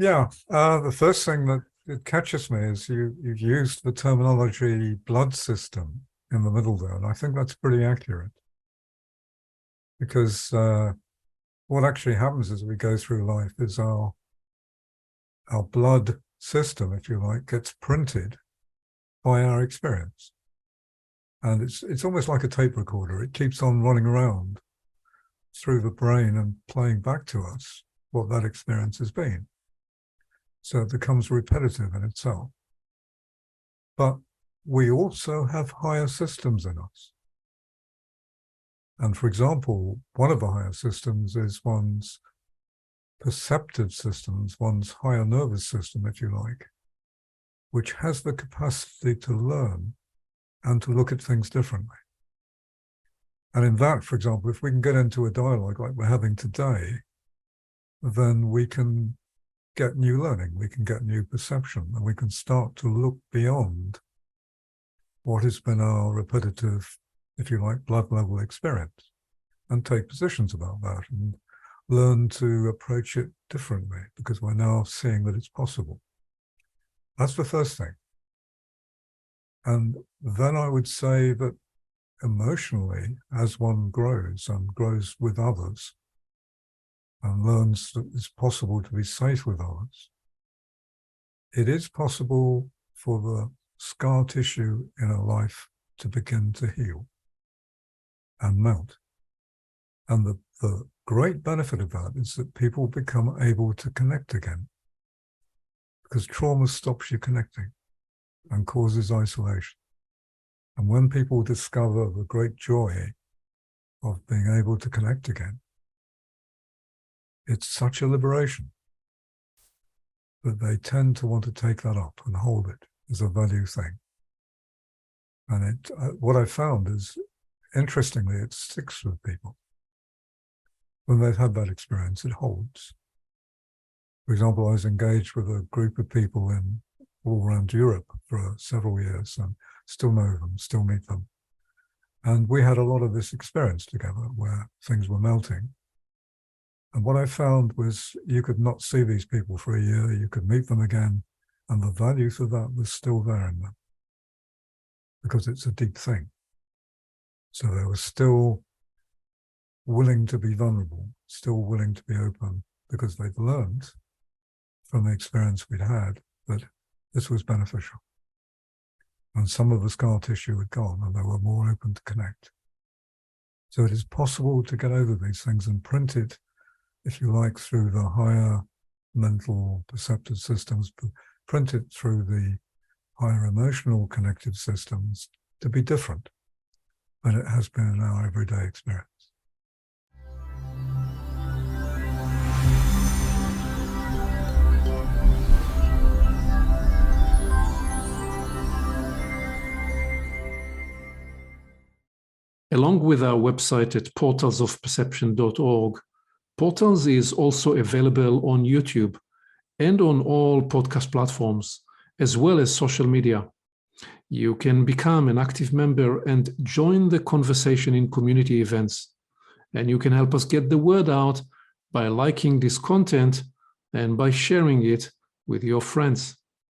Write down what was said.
Yeah, the first thing that it catches me is you've used the terminology blood system in the middle there, and I think that's pretty accurate because what actually happens as we go through life is our blood system, if you like, gets printed by our experience, and it's almost like a tape recorder. It keeps on running around through the brain and playing back to us what that experience has been. So it becomes repetitive in itself. But we also have higher systems in us. And for example, one of the higher systems is one's perceptive systems, one's higher nervous system, if you like, which has the capacity to learn and to look at things differently. And in that, for example, if we can get into a dialogue like we're having today, then we can get new learning, we can get new perception, and we can start to look beyond what has been our repetitive, if you like, blood level experience, and take positions about that and learn to approach it differently because we're now seeing that it's possible. That's the first thing. And then I would say that emotionally, as one grows and grows with others and learns that it's possible to be safe with others, it is possible for the scar tissue in a life to begin to heal and melt. And the great benefit of that is that people become able to connect again, because trauma stops you connecting and causes isolation. And when people discover the great joy of being able to connect again, it's such a liberation that they tend to want to take that up and hold it as a value thing. And what I found is, interestingly, it sticks with people. When they've had that experience, it holds. For example, I was engaged with a group of people all around Europe for several years and still know them, still meet them. And we had a lot of this experience together where things were melting. And what I found was you could not see these people for a year, you could meet them again, and the value of that was still there in them because it's a deep thing. So they were still willing to be vulnerable, still willing to be open because they'd learned from the experience we'd had that this was beneficial. And some of the scar tissue had gone and they were more open to connect. So it is possible to get over these things and print it, if you like, through the higher mental perceptive systems, print it through the higher emotional connective systems to be different than it has been in our everyday experience. Along with our website at portalsofperception.org, Portals is also available on YouTube and on all podcast platforms, as well as social media. You can become an active member and join the conversation in community events. And you can help us get the word out by liking this content and by sharing it with your friends.